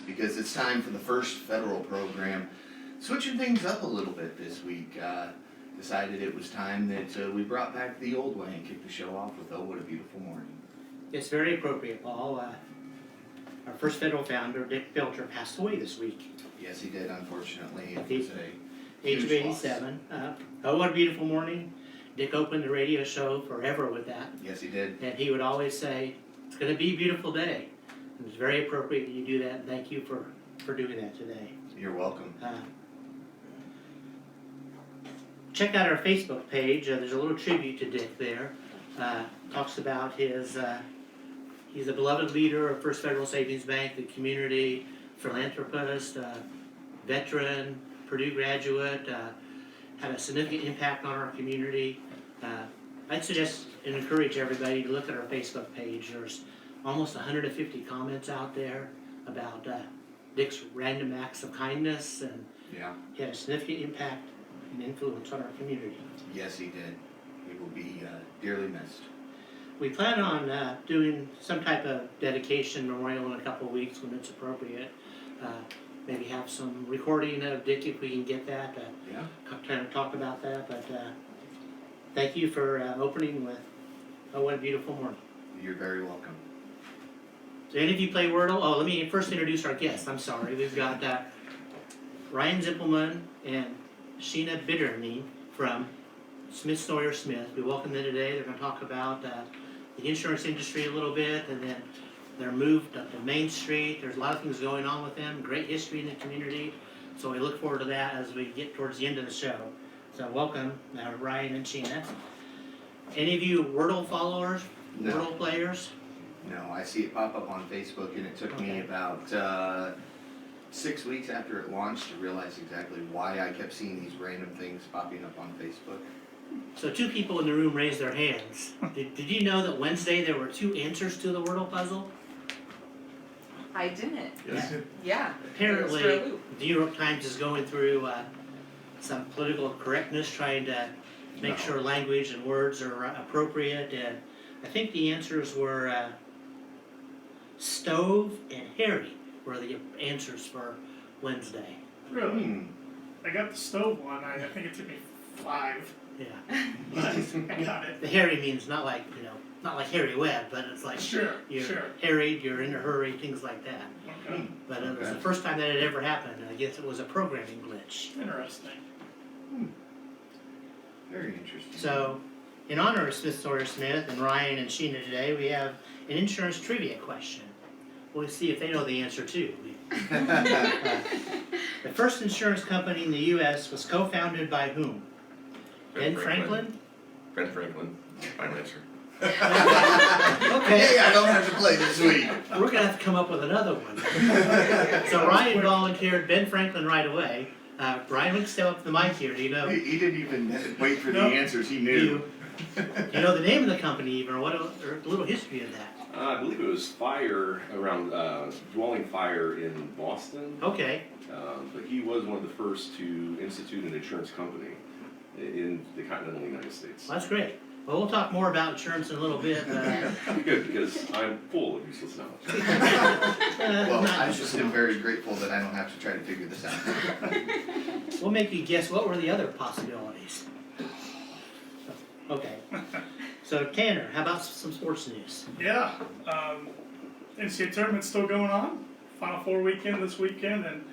because it's time for the first federal program. Switching things up a little bit this week. Decided it was time that we brought back the old way and kicked the show off with "Oh, What a Beautiful Morning." It's very appropriate, Paul. Our first federal founder, Dick Belcher, passed away this week. Yes, he did, unfortunately. At the It was age of huge 87. Oh, what a beautiful morning. Dick opened the radio show forever with that. Yes, he did. And he would always say, it's going to be a beautiful day. And it's very appropriate that you do that, and thank you for doing that today. You're welcome. Check out our Facebook page. There's a little tribute to Dick there. Talks about his, he's a beloved leader of First Federal Savings Bank, the community philanthropist, veteran, Purdue graduate, had a significant impact on our community. I'd suggest and encourage everybody to look at our Facebook page. There's almost 150 comments out there about Dick's random acts of kindness, and Yeah. he had a significant impact and influence on our community. Yes, he did. He will be dearly missed. We plan on doing some type of dedication memorial in a couple of weeks when it's appropriate. Maybe have some recording of Dick if we can get that. Yeah. Kind of talk about that, but thank you for opening with "Oh, What a Beautiful Morning." You're very welcome. Do any of you play Wordle? Oh, let me first introduce our guests. I'm sorry. We've got Ryan Zimpleman and Sheena Bitterling from Sawyer Smith. We welcome them today. They're going to talk about the insurance industry a little bit, and then they're moved up to Main Street. There's a lot of things going on with them. Great history in the community. So we look forward to that as we get towards the end of the show. So welcome, Ryan and Sheena. Any of you Wordle followers? No. Wordle players? No, I see it pop up on Facebook, and it took me about 6 weeks after it launched to realize exactly why I kept seeing these random things popping up on Facebook. So 2 people in the room raised their hands. Did you know that Wednesday there were 2 answers to the Wordle puzzle? I didn't. Yes. Yeah. Apparently, the New York Times is going through some political correctness, trying to make sure language and words are appropriate. And I think the answers were stove and Harry were the answers for Wednesday. Really? I got the stove one. I think it took me 5. Yeah. But I got it. The Harry means not like, not like Harry Webb, but it's like Sure, you're sure. harried, you're in a hurry, things like that. Okay. But it was the first time that had ever happened, and I guess it was a programming glitch. Interesting. Very interesting. So, in honor of Sawyer Smith and Ryan and Sheena today, we have an insurance trivia question. We'll see if they know the answer too. The first insurance company in the U.S. was co-founded by whom? Ben Franklin? Ben Franklin. Final answer. Okay. Hey, I don't have to play this week. We're gonna have to come up with another one. So Ryan volunteered Ben Franklin right away. Ryan, we can step up to the mic here. Do you know? He didn't even wait for the No. answers. He Do knew. you know the name of the company even, or a little history of that? I believe it was fire around dwelling fire in Boston. Okay. But he was one of the first to institute an insurance company in the continental United States. Well, that's great. Well, we'll talk more about insurance in a little bit. Good, because I'm full of useless knowledge. Well, I just am very grateful that I don't have to try to figure this out. We'll make you guess what were the other possibilities. Okay. So Tanner, how about some sports news? Yeah. NCAA tournament's still going on. Final Four weekend this weekend, and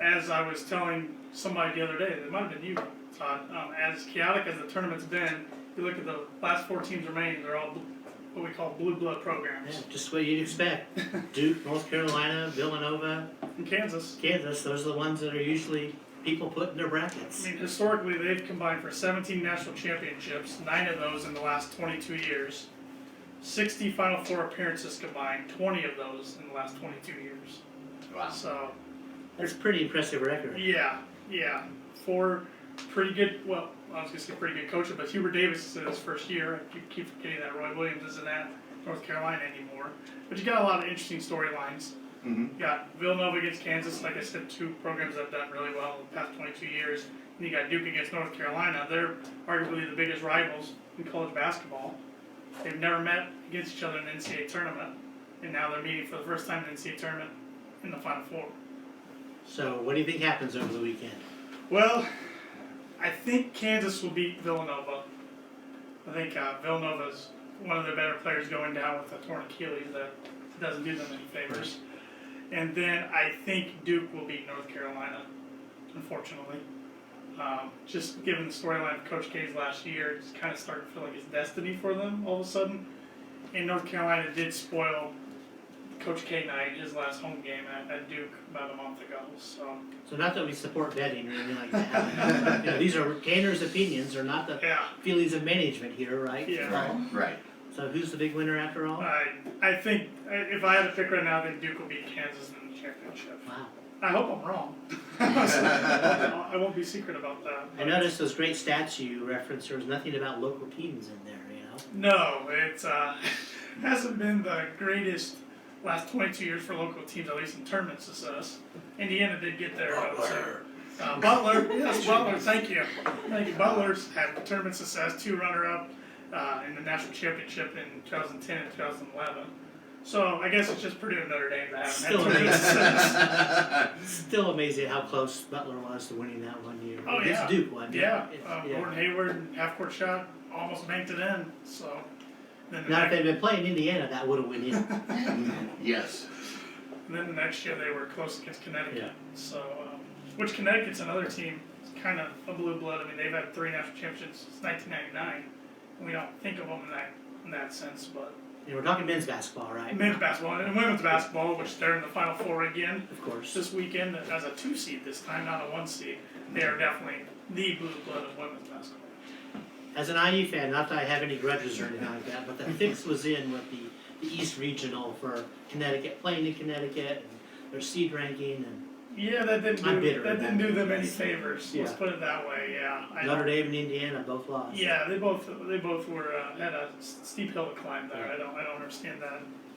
as I was telling somebody the other day, it might have been you, Todd, as chaotic as the tournament's been, you look at the last 4 teams remaining, they're all what we call blue blood programs. Yeah, just what you'd expect. Duke, North Carolina, Villanova, In Kansas. Kansas, those are the ones that are usually people put in their brackets. I mean, historically, they've combined for 17 national championships, 9 of those in the last 22 years. 60 Final Four appearances combined, 20 of those in the last 22 years. Wow. So, That's a pretty impressive record. yeah. 4 pretty good, well, I was going to say pretty good coaches, but Hubert Davis is in his first year. I keep forgetting that Roy Williams isn't at North Carolina anymore. But you got a lot of interesting storylines. Mm-hmm. You got Villanova against Kansas, like I said, 2 programs that have done really well in the past 22 years. And you got Duke against North Carolina. They're arguably the biggest rivals in college basketball. They've never met against each other in the NCAA tournament, and now they're meeting for the first time in the NCAA tournament in the Final Four. So what do you think happens over the weekend? Well, I think Kansas will beat Villanova. I think Villanova's one of their better players going down with a torn Achilles that doesn't do them any favors. And then I think Duke will beat North Carolina, unfortunately. Just given the storyline of Coach K's last year, it's kind of starting to feel like it's destiny for them all of a sudden. And North Carolina did spoil Coach K night, his last home game at Duke about a month ago. So not that we support betting or anything like that. You know, these are Tanner's opinions, or not the Yeah, feelings of management here, right? yeah. Right. So who's the big winner after all? I think if I had to pick right now, then Duke will beat Kansas in the championship. Wow. I hope I'm wrong. I won't be secret about that. I noticed those great stats you referenced. There was nothing about local teams in there, you know? No, it hasn't been the greatest last 22 years for local teams, at least in tournament success. Indiana did get there. Butler, yes, Butler, thank you. Thank you. Butler's had tournament success, 2 runner-up in the national championship in 2010 and 2011. So I guess it's just Purdue and Notre Dame that haven't had Still tournament success. Still amazing how close Butler was to winning that one year. Oh, Against yeah. Duke one. Yeah, Yeah. Gordon Hayward, half-court shot, almost banked it in. So then the Now, if next, they'd been playing Indiana, that would have went in. Yes. then the next year they were close against Connecticut. Yeah. So, which Connecticut's another team, it's kind of a blue blood. I mean, they've had 3 national championships since 1999. And we don't think of them in that sense, but And we're talking men's basketball, right? men's basketball and women's basketball, which they're in the Final Four again Of course. this weekend as a 2 seed this time, not a 1 seed. They are definitely the blue blood of women's basketball. As an IU fan, not that I have any grudges or anything like that, but the fix was in with the East Regional for Connecticut, playing in Connecticut, and their seed ranking, and Yeah, that I'm bitter didn't do them any Yes. favors. Let's Yeah. put it that way. Yeah. Notre Dame and Indiana both lost. Yeah, they both were had a steep hill to climb there. I don't understand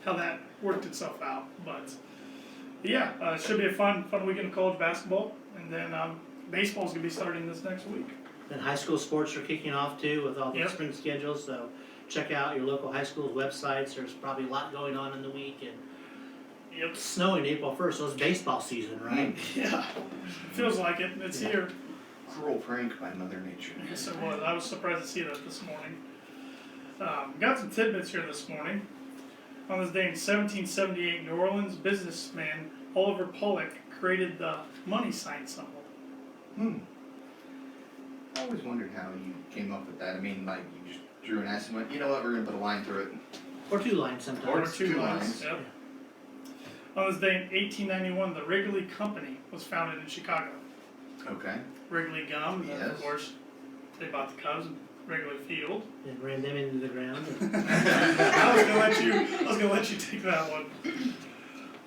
how that worked itself out, but yeah, it should be a fun weekend of college basketball, and then baseball's gonna be starting this next week. And high school sports are kicking off too with all the Yep. spring schedules, so check out your local high school's websites. There's probably a lot going on in the week, and Yep. it's snowing April 1st, so it's baseball season, right? Yeah, feels like it. It's Yeah. here. Cruel prank by Mother Nature. Yes, it was. I was surprised to see that this morning. Got some tidbits here this morning. On this day in 1778, New Orleans businessman Oliver Pollock created the money sign symbol. I always wondered how you came up with that. I mean, like, you just drew an S and went, you know what, we're gonna put a line through it. Or 2 lines Or sometimes. 2 two lines. lines. Yep. On this day in 1891, the Wrigley Company was founded in Chicago. Okay. Wrigley Gum, and Yes. of course, they bought the Cubs in Wrigley Field. And ran them into the ground. I was gonna let you take that one.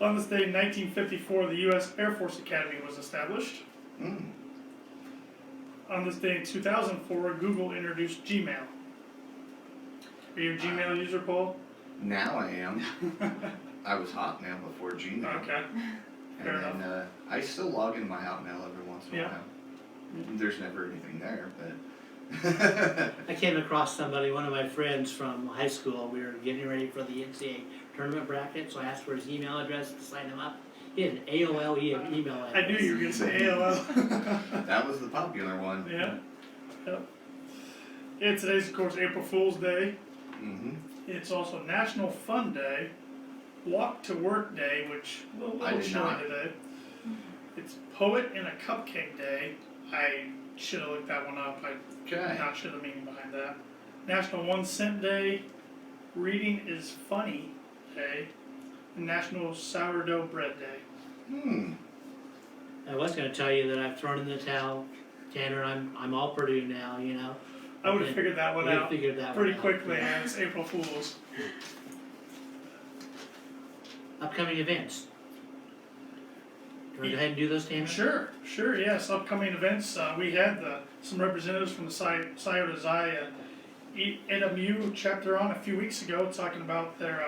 On this day in 1954, the U.S. Air Force Academy was established. Mm. On this day in 2004, Google introduced Gmail. Are you a Gmail user, Paul? Now I am. I was Hotmail before Gmail. Okay. fair And then I still log into my Hotmail every once in a Yeah. while. There's never anything there, but. I came across somebody, one of my friends from high school. We were getting ready for the NCAA tournament bracket, so I asked for his email address to sign him up. He had an AOL email address. I knew you were gonna say AOL. That was the popular one. Yeah. Yep. Yeah, today's of course April Fool's Day. Mm-hmm. It's also National Fun Day, Walk to Work Day, which a I little did chilly not. today. It's Poet and a Cupcake Day. I should have looked that one up. I'm Okay. not sure the meaning behind that. National 1 Cent Day, Reading is Funny Day, and National Sourdough Bread Day. I was going to tell you that I've thrown in the towel, Tanner. I'm all Purdue now. You know. I would have figured that one You out figured that pretty one out. quickly, and it's April Fool's. Upcoming events. Do you want to go ahead and do those, Tanner? Sure, yes. Upcoming events, we had some representatives from the Sawyer NMU chapter on a few weeks ago talking about their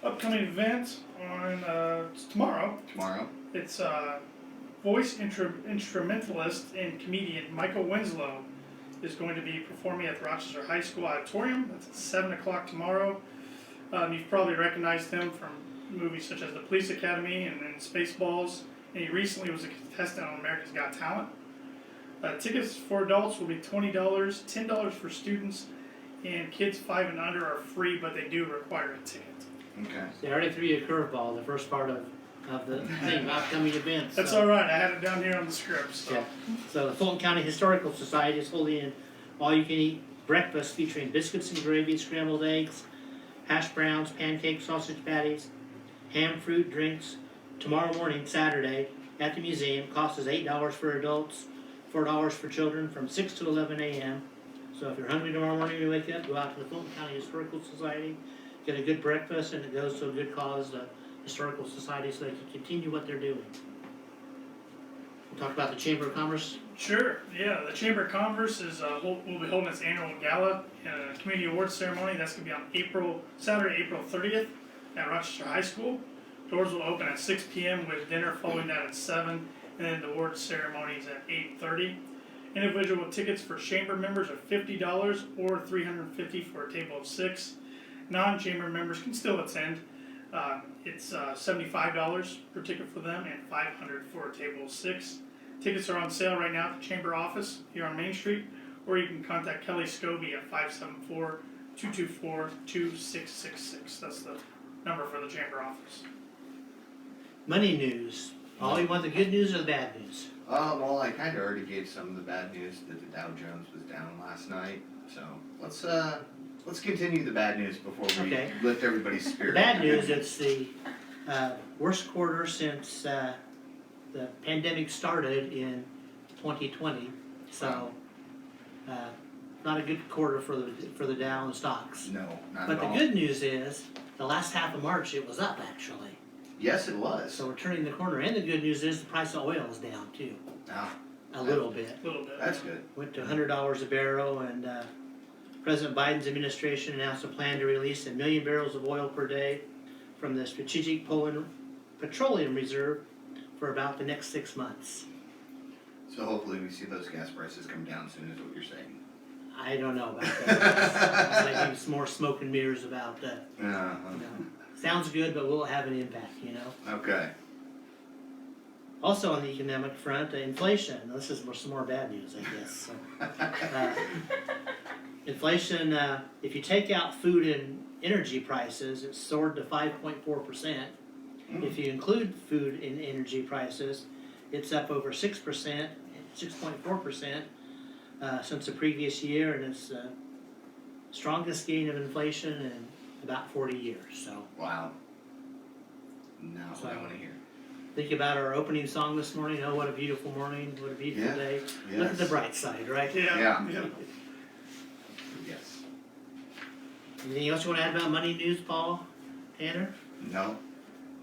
upcoming event on tomorrow. Tomorrow. It's voice instrumentalist and comedian Michael Winslow is going to be performing at the Rochester High School Auditorium. That's at 7 o'clock tomorrow. You've probably recognized him from movies such as The Police Academy and Spaceballs. And he recently was a contestant on America's Got Talent. Tickets for adults will be $20, $10 for students, and kids 5 and under are free, but they do require a ticket. Okay. They already threw you a curveball, the first part of the thing, upcoming events. That's so. all right. I had it down here on the script. So. Yeah. So the Fulton County Historical Society is holding an all-you-can-eat breakfast featuring biscuits and gravy, scrambled eggs, hash browns, pancakes, sausage patties, ham, fruit, drinks. Tomorrow morning, Saturday, at the museum. Cost is $8 for adults, $4 for children from 6 to 11 a.m. So if you're hungry tomorrow morning when you wake up, go out to the Fulton County Historical Society, get a good breakfast, and it goes to a good cause, the Historical Society, so they can continue what they're doing. We'll talk about the Chamber of Commerce. Sure. Yeah, the Chamber of Commerce is will be holding its annual gala and community awards ceremony. That's going to be on Saturday, April 30th at Rochester High School. Doors will open at 6 p.m. with dinner following that at 7, and then the awards ceremony is at 8:30. Individual tickets for chamber members are $50 or $350 for a table of 6. Non-chamber members can still attend. It's $75 per ticket for them and $500 for a table of 6. Tickets are on sale right now at the Chamber office here on Main Street, or you can contact Kelly Scobie at 574-224-2666. That's the number for the Chamber office. Money news. Ollie, you want the good news or the bad news? Well, I kind of already gave some of the bad news that the Dow Jones was down last night. So let's continue the bad news before we Okay. lift everybody's spirit. Bad news, it's the worst quarter since the pandemic started in 2020. So not a good quarter for the Dow and stocks. No, not But at the all. good news is, the last half of March it was up actually. Yes, it was. So we're turning the corner. And the good news is the price of oil is down too. Ah, A little bit. A little bit. that's good. Went to $100 a barrel, and President Biden's administration announced a plan to release 1 million barrels of oil per day from the Strategic Petroleum Reserve for about the next 6 months. So hopefully we see those gas prices come down soon, is what you're saying. I don't know about that. Like some more smoke and mirrors about that. Sounds good, but will it have an impact, you know? Okay. Also on the economic front, inflation. This is some more bad news, I guess. So, inflation, if you take out food and energy prices, it's soared to 5.4%. If you include food and energy prices, it's up over 6%, 6.4% since the previous year, and it's the strongest gain of inflation in about 40 years. So Wow. Not what I want to hear. think about our opening song this morning. Oh, what a beautiful morning! What a beautiful day! Look at the bright side, right? Yeah. Yes. Anything else you want to add about money news, Paul? Tanner? No.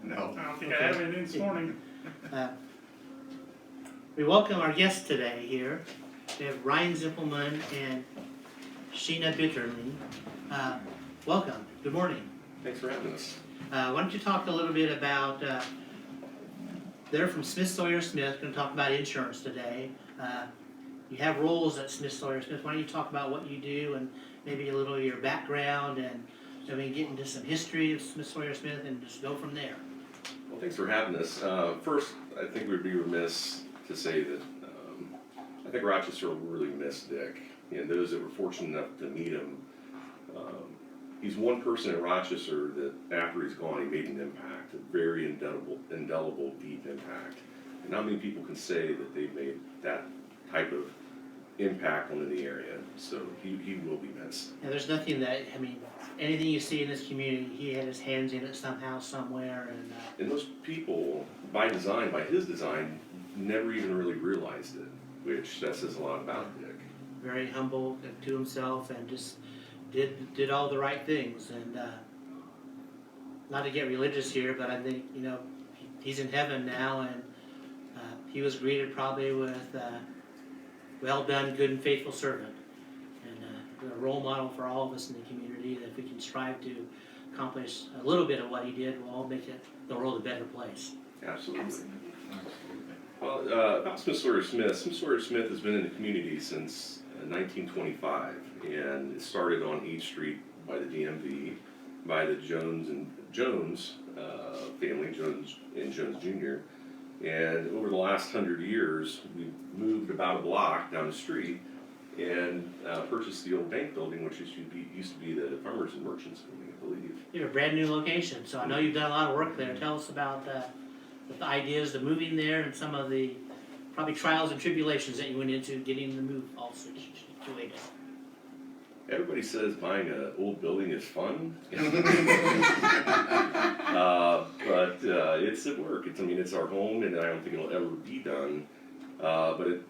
I don't think I have anything this morning. We welcome our guests today here. We have Ryan Zimpleman and Sheena Bitterling. Welcome. Good morning. Thanks for having us. Why don't you talk a little bit about, they're from Smith Sawyer Smith, going to talk about insurance today. You have roles at Smith Sawyer Smith. Why don't you talk about what you do and maybe a little of your background, and so we can get into some history of Smith Sawyer Smith and just go from there. Well, thanks for having us. First, I think we'd be remiss to say that I think Rochester will really miss Dick, and those that were fortunate enough to meet him. He's one person in Rochester that after he's gone, he made an impact, a very indelible, deep impact. And not many people can say that they've made that type of impact on the area, so he will be missed. And there's nothing that, I mean, anything you see in this community, he had his hands in it somehow, somewhere, and And those people, by his design, never even really realized it, which that says a lot about Dick. very humble to himself, and just did all the right things. And not to get religious here, but I think, you know, he's in heaven now, and he was greeted probably with well done, good and faithful servant, and a role model for all of us in the community, that if we can strive to accomplish a little bit of what he did, we'll all make the world a better place. Absolutely. Absolutely. Well, about Smith Sawyer Smith. Smith Sawyer Smith has been in the community since 1925, and it started on 8th Street by the DMV. by the Jones family, Jones and Jones Jr. And over the last 100 years, we've moved about a block down the street and purchased the old bank building, which used to be the Farmers and Merchants building, I believe. You have a brand new location, so I know you've done a lot of work there. Tell us about the ideas of moving there and some of the probably trials and tribulations that you went into getting the move all situated. Everybody says buying an old building is fun, but it's at work. It's our home, and I don't think it'll ever be done. But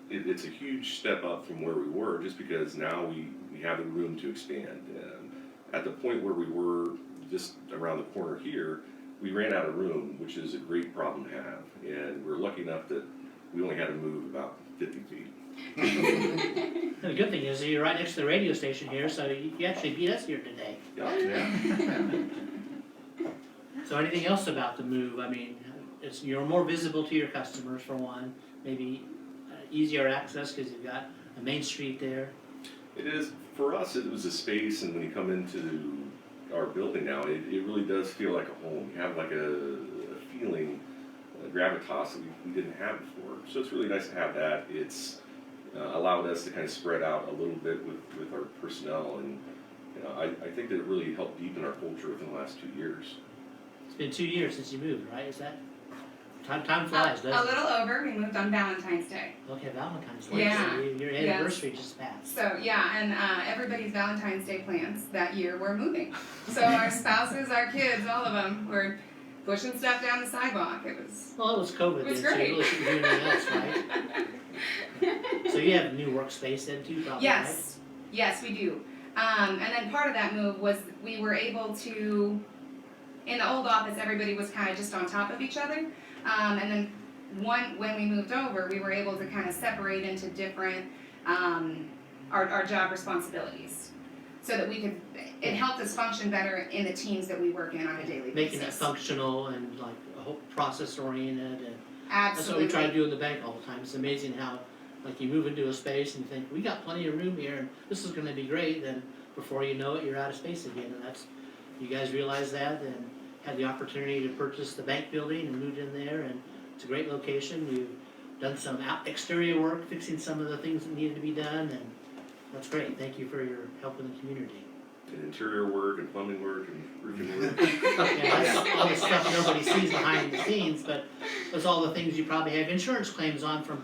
it's a huge step up from where we were, just because now we have the room to expand. At the point where we were just around the corner here, we ran out of room, which is a great problem to have. And we're lucky enough that we only had to move about 50 feet. And the good thing is you're right next to the radio station here, so you actually beat us here today. Yeah. So anything else about the move? You're more visible to your customers for one, maybe easier access because you've got a main street there. It is, for us, it was a space, and when you come into our building now, it really does feel like a home. You have like a feeling, a gravitas that we didn't have before. So it's really nice to have that. It's allowed us to kind of spread out a little bit with our personnel, and I think that it really helped deepen our culture within the last 2 years. It's been 2 years since you moved, right? Is that time flies, A doesn't it? little over. We moved on Valentine's Day. Okay, Valentine's Day. Yeah. So your anniversary just passed. So yeah, and everybody's Valentine's Day plans that year were moving. So our spouses, our kids, all of them were pushing stuff down the sidewalk. It was COVID It was then, so you great. really couldn't do anything else, right? So you have a new workspace then too, probably, yes, yes, we do. And then part of that move was we were able to, in the old office, everybody was kind of just on top of each other. And then when we moved over, we were able to kind of separate into different our job responsibilities, so that it helped us function better in the teams that we work in on a daily right? Making it basis. functional and like a whole process oriented, and that's what Absolutely. we try to do in the bank all the time. It's amazing how, like, you move into a space and you think, we got plenty of room here and this is gonna be great, then before you know it, you're out of space again, and you guys realize that and had the opportunity to purchase the bank building and moved in there, and it's a great location. You've done some exterior work, fixing some of the things that needed to be done, and that's great. Thank you for your help in the community. And interior work and plumbing work and roofing work. Yeah, that's all the stuff nobody sees behind the scenes, but that's all the things you probably have insurance claims on from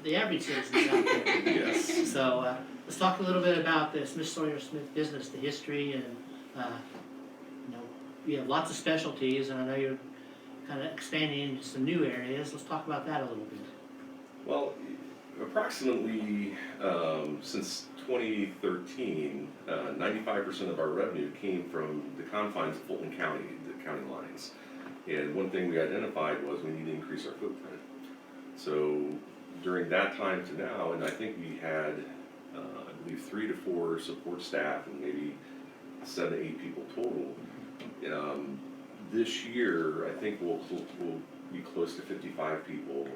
the average citizens out there. Yes. So let's talk a little bit about the Smith Sawyer Smith business, the history, and you have lots of specialties, and I know you're kind of expanding into some new areas. Let's talk about that a little bit. Well, approximately since 2013, 95% of our revenue came from the confines of Fulton County, the county lines. And one thing we identified was we need to increase our footprint. So during that time to now, and I think we had, I believe, 3 to 4 support staff and maybe 7 to 8 people total. This year, I think we'll be close to 55 people,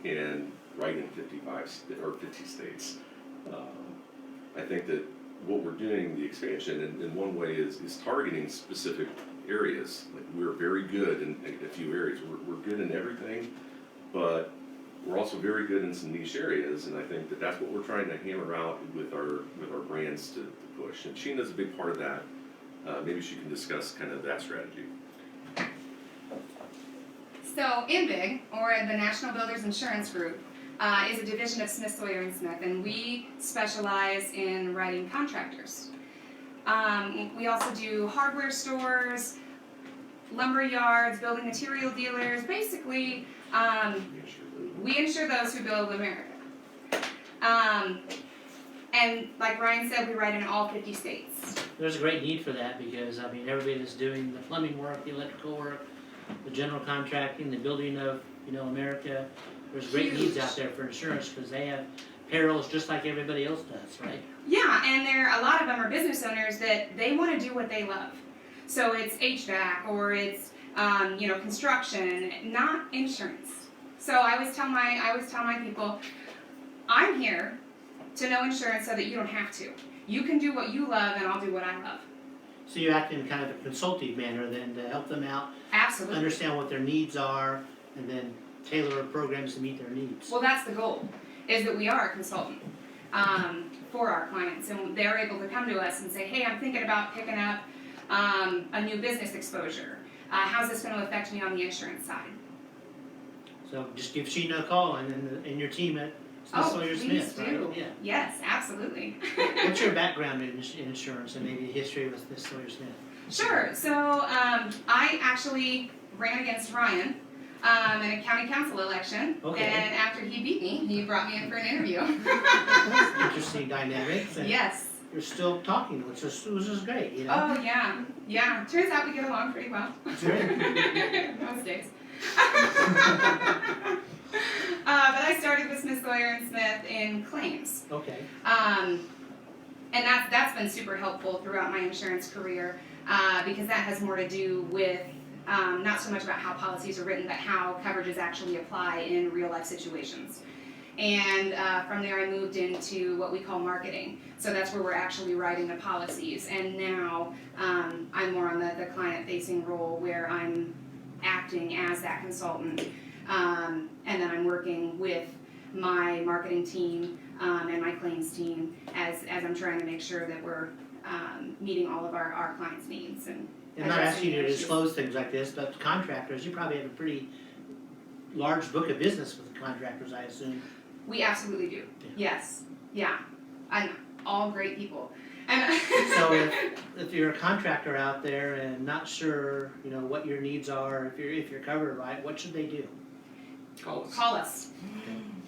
and right in 50 states. I think that what we're doing, the expansion, in one way is targeting specific areas. Like, we're very good in a few areas. We're good in everything, but we're also very good in some niche areas, and I think that that's what we're trying to hammer out with our brands to push. And Sheena's a big part of that. Maybe she can discuss kind of that strategy. So INBIG, or the National Builders Insurance Group, is a division of Smith, Sawyer, and Smith, and we specialize in writing contractors. We also do hardware stores, lumber yards, building material dealers. Basically, we insure those who build America. And like Ryan said, we write in all 50 states. There's a great need for that because, everybody that's doing the plumbing work, the electrical work, the general contracting, the building of, America, there's great needs out there for insurance because they have perils just like everybody else does, right? Yeah, and a lot of them are business owners that they want to do what they love. So it's HVAC or it's construction, not insurance. So I always tell my people, I'm here to know insurance so that you don't have to. You can do what you love and I'll do what I love. So you act in kind of a consultative manner then to help them out, Absolutely. understand what their needs are, and then tailor programs to meet their needs. Well, that's the goal, is that we are a consultant for our clients, and they're able to come to us and say, hey, I'm thinking about picking up a new business exposure. How's this going to affect me on the insurance side? So just give Sheena a call and your team at Smith Sawyer please Smith, do. right? Yeah. Yes, absolutely. What's your background in insurance and maybe history with Smith Sawyer Smith? Sure. So I actually ran against Ryan in a county council election, Okay. and after he beat me, he brought me in for an interview. Interesting dynamics. And Yes. you're still talking, which is great, you know? Oh yeah, yeah. Turns out we get along pretty well. It's great. Most days. But I started with Smith Sawyer and Smith in claims. Okay. And that's been super helpful throughout my insurance career because that has more to do with not so much about how policies are written, but how coverages actually apply in real life situations. And from there I moved into what we call marketing. So that's where we're actually writing the policies. And now I'm more on the client facing role where I'm acting as that consultant. And then I'm working with my marketing team and my claims team as I'm trying to make sure that we're meeting all of our clients' needs. And I'm not addressing asking you their to issues. disclose things like this, but contractors, you probably have a pretty large book of business with the contractors, I assume. We absolutely do. Yeah. Yes. Yeah. And all great people. And So if you're a contractor out there and not sure, you know, what your needs are, if you're covered right, what should they do? Call us. call us.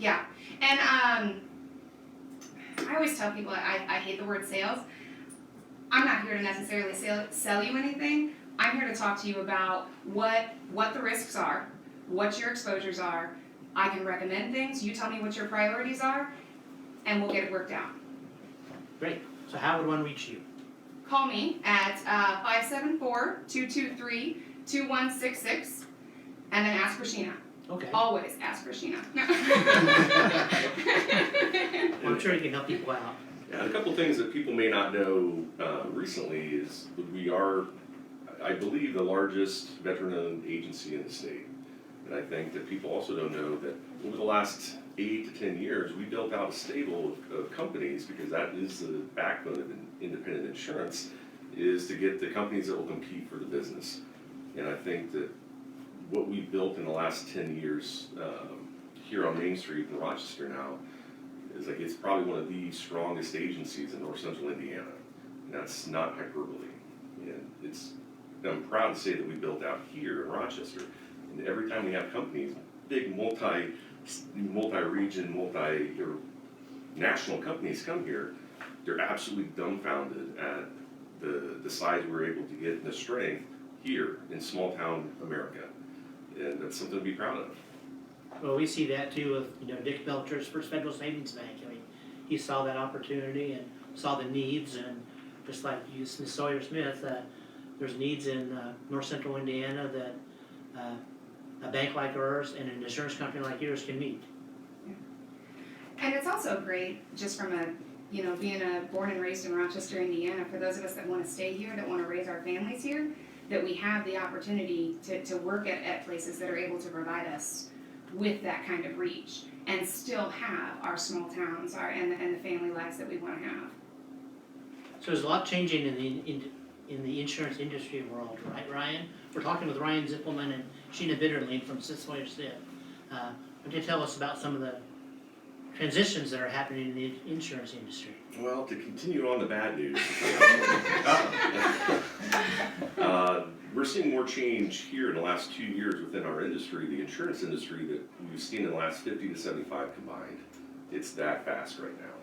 Yeah. And I always tell people I hate the word sales. I'm not here to necessarily sell you anything. I'm here to talk to you about what the risks are, what your exposures are. I can recommend things. You tell me what your priorities are, and we'll get it worked out. Great. So how would one reach you? Call me at 574-223-2166, and then ask for Sheena. Okay. Always ask for Sheena. I'm sure you can help people out. Yeah, a couple things that people may not know recently is that we are, I believe, the largest veteran-owned agency in the state. And I think that people also don't know that over the last 8 to 10 years, we built out a stable of companies, because that is the backbone of independent insurance, is to get the companies that will compete for the business. And I think that what we've built in the last 10 years here on Main Street in Rochester now is like it's probably one of the strongest agencies in north central Indiana. And that's not hyperbole. And I'm proud to say that we built out here in Rochester. And every time we have companies, big multi-region, or national companies come here, they're absolutely dumbfounded at the size we're able to get and the strength here in small town America. And that's something to be proud of. Well, we see that too with, you know, Dick Belcher's First Federal Savings Bank. I mean, he saw that opportunity and saw the needs, and just like you, Smith Sawyer Smith, there's needs in north central Indiana that a bank like ours and an insurance company like yours can meet. And it's also great, just from being born and raised in Rochester, Indiana, for those of us that want to stay here, that want to raise our families here, that we have the opportunity to work at places that are able to provide us with that kind of reach and still have our small towns and the family lives that we want to have. So there's a lot changing in the insurance industry world, right, Ryan? We're talking with Ryan Zimpleman and Sheena Bitterling from Smith Sawyer Smith. Would you tell us about some of the transitions that are happening in the insurance industry? Well, to continue on the bad news, we're seeing more change here in the last 2 years within our industry, the insurance industry, that we've seen in the last 50 to 75 combined. It's that fast right now.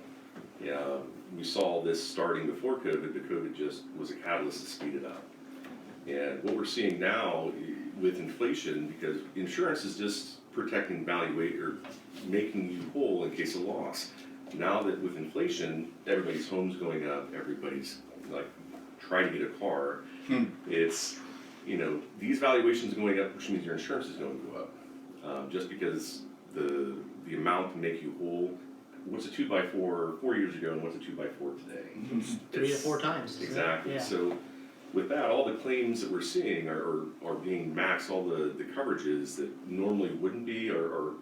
Yeah, we saw this starting before COVID, but COVID just was a catalyst to speed it up. And what we're seeing now with inflation, because insurance is just protecting valuation or making you whole in case of loss. Now that with inflation, everybody's home's going up, everybody's like trying to get a car. It's, these valuations going up, which means your insurance is going to go up. Just because the amount to make you whole, what's a 2x4 4 years ago and what's a 2x4 today? 3 to 4 times. Isn't it? Exactly. Yeah. So with that, all the claims that we're seeing are being maxed, all the coverages that normally wouldn't be are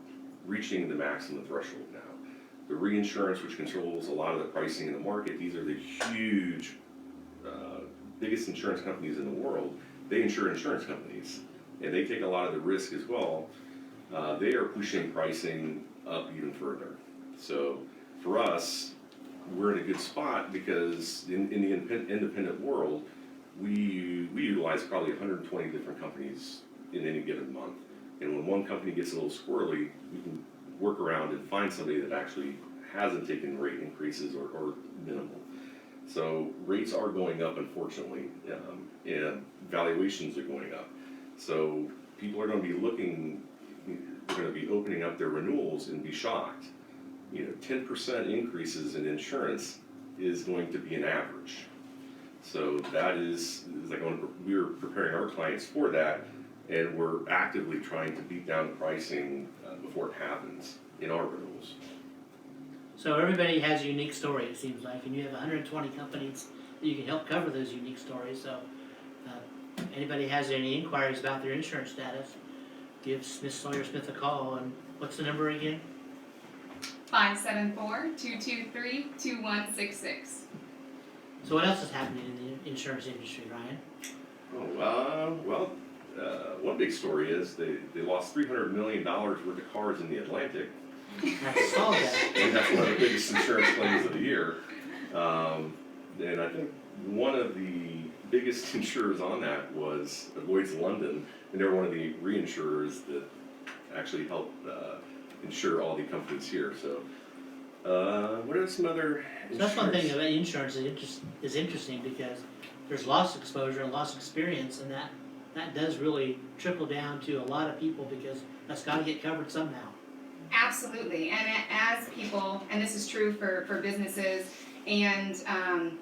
reaching the maximum threshold now. The reinsurance, which controls a lot of the pricing in the market, these are the huge, biggest insurance companies in the world. They insure insurance companies, and they take a lot of the risk as well. They are pushing pricing up even further. So for us, we're in a good spot because in the independent world, we utilize probably 120 different companies in any given month. And when one company gets a little squirrely, we can work around and find somebody that actually hasn't taken rate increases or minimal. So rates are going up, unfortunately, and valuations are going up. So people are going to be looking, they're going to be opening up their renewals and be shocked. 10% increases in insurance is going to be an average. So that is like we're preparing our clients for that, and we're actively trying to beat down the pricing before it happens in our renewals. So everybody has a unique story, it seems like, and you have 120 companies that you can help cover those unique stories. So anybody has any inquiries about their insurance status, give Sawyer Smith a call. And what's the number again? 574-223-2166. So what else is happening in the insurance industry, Ryan? One big story is they lost $300 million worth of cars in the Atlantic. I saw that. And that's one of the biggest insurance claims of the year. And I think one of the biggest insurers on that was Lloyd's London, and they're one of the reinsurers that actually helped insure all the companies here. So, what are some other insurance? So that's one thing about insurance is interesting because there's loss exposure and loss experience, and that does really trickle down to a lot of people because that's got to get covered somehow. Absolutely, and as people, and this is true for businesses and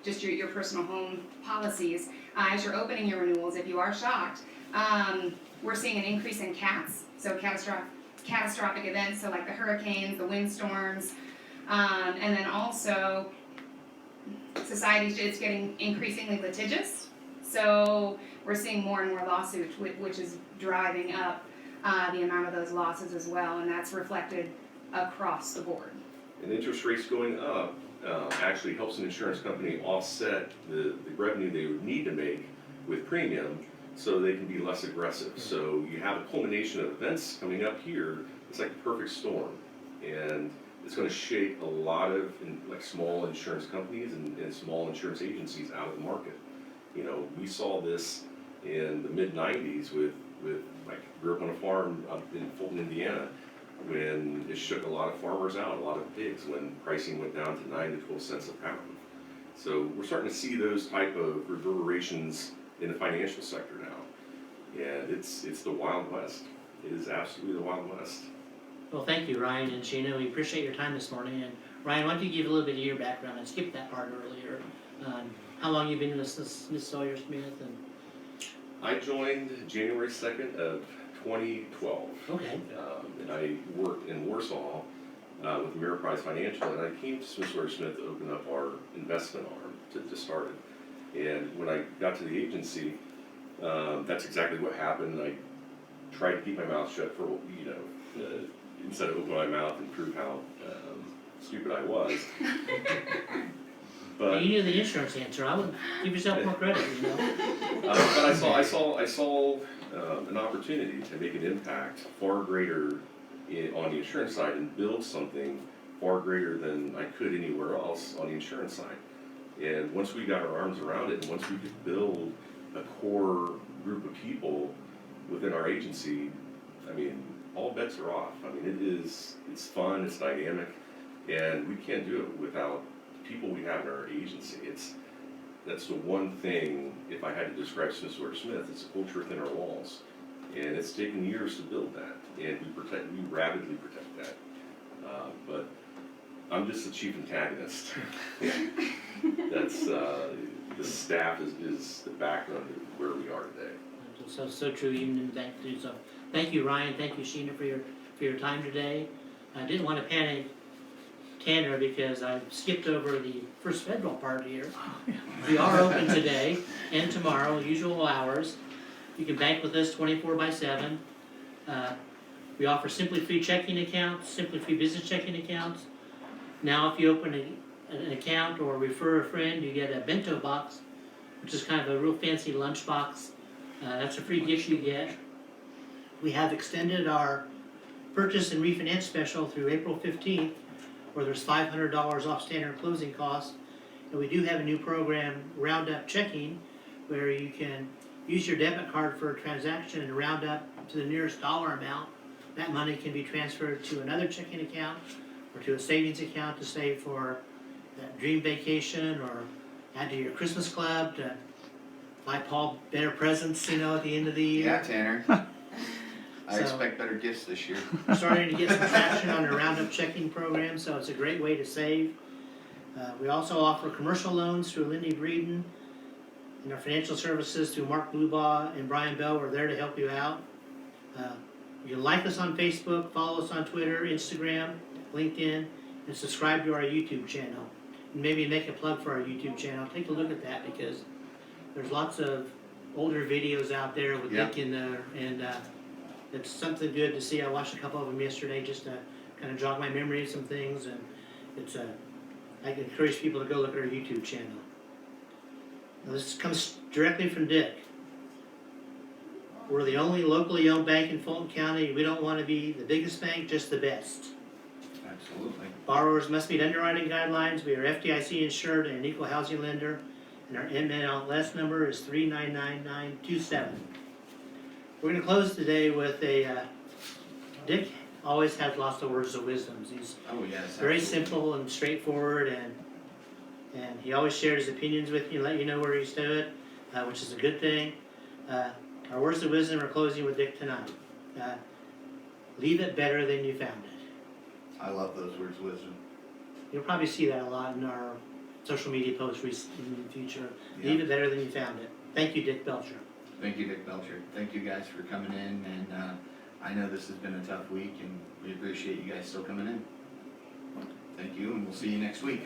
just your personal home policies, as you're opening your renewals, if you are shocked, we're seeing an increase in CATs, so catastrophic events, so like the hurricanes, the windstorms, and then also society is getting increasingly litigious, so we're seeing more and more lawsuits, which is driving up the amount of those losses as well, and that's reflected across the board. And interest rates going up actually helps an insurance company offset the revenue they would need to make with premium so they can be less aggressive. So you have a culmination of events coming up here. It's like the perfect storm, and it's going to shake a lot of small insurance companies and small insurance agencies out of the market. We saw this in the mid-90s with grew up on a farm up in Fulton, Indiana, when it shook a lot of farmers out, a lot of pigs, when pricing went down to 9 to 12 cents a pound. So we're starting to see those type of reverberations in the financial sector now, and it's the Wild West. It is absolutely the Wild West. Well, thank you, Ryan and Sheena. We appreciate your time this morning. And Ryan, why don't you give a little bit of your background? I skipped that part earlier. How long you been in Miss Sawyer Smith? And I joined January 2nd of 2012. okay. And I worked in Warsaw with Ameriprise Financial, and I came to Sawyer Smith to open up our investment arm to start it. And when I got to the agency, that's exactly what happened. I tried to keep my mouth shut for, instead of open my mouth and prove how stupid I was. But you knew the insurance answer. I would give yourself more credit, but I saw an opportunity to make an impact far greater on the insurance side and build something far greater than I could anywhere else on the insurance side. And once we got our arms around it, and once we could build a core group of people within our agency, all bets are off. It's fun, it's dynamic, and we can't do it without the people we have in our agency. That's the one thing, if I had to describe Sawyer Smith, it's a culture within our walls. And it's taken years to build that, and we rapidly protect that. But I'm just the chief antagonist. That's, the staff is the background of where we are today. So true, even in that too. So thank you, Ryan. Thank you, Sheena, for your time today. I didn't want to Tanner because I skipped over the first federal part here. We are open today and tomorrow, usual hours. You can bank with us 24/7. We offer Simply Free checking accounts, Simply Free business checking accounts. Now if you open an account or refer a friend, you get a bento box, which is kind of a real fancy lunch box. That's a free gift you get. We have extended our purchase and refinance special through April 15th, where there's $500 off standard closing costs. And we do have a new program, Roundup Checking, where you can use your debit card for a transaction and round up to the nearest dollar amount. That money can be transferred to another checking account or to a savings account to save for that dream vacation or add to your Christmas club to buy Paul better presents, you know, at the end of the year. Yeah, Tanner. I So- expect better gifts this year. We're starting to get some traction on the Roundup checking program, so it's a great way to save. We also offer commercial loans through Lindy Breeden, and our financial services through Mark Blubaugh and Brian Bell. We're there to help you out. You can like us on Facebook, follow us on Twitter, Instagram, LinkedIn, and subscribe to our YouTube channel. And maybe make a plug for our YouTube channel. Take a look at that because there's lots of older videos out there with Yeah. Dick in there, and it's something good to see. I watched a couple of them yesterday just to kind of jog my memory of some things, and it's I encourage people to go look at our YouTube channel. Now, this comes directly from Dick. We're the only locally owned bank in Fulton County. We don't want to be the biggest bank, just the best. Absolutely. Borrowers must meet underwriting guidelines. We are FDIC insured and an equal housing lender, and our MLS number is 399927. We're going to close today with a Dick always has lots of words of wisdom. He's Oh, yes. very absolutely. simple and straightforward, and he always shares his opinions with you and let you know where he stood, which is a good thing. Our words of wisdom are closing with Dick tonight. Leave it better than you found it. I love those words of wisdom. You'll probably see that a lot in our social media posts in the future. Yeah. Leave it better than you found it. Thank you, Dick Belcher. Thank you, Dick Belcher. Thank you guys for coming in, and I know this has been a tough week, and we appreciate you guys still coming in. Thank you, and we'll see you next week.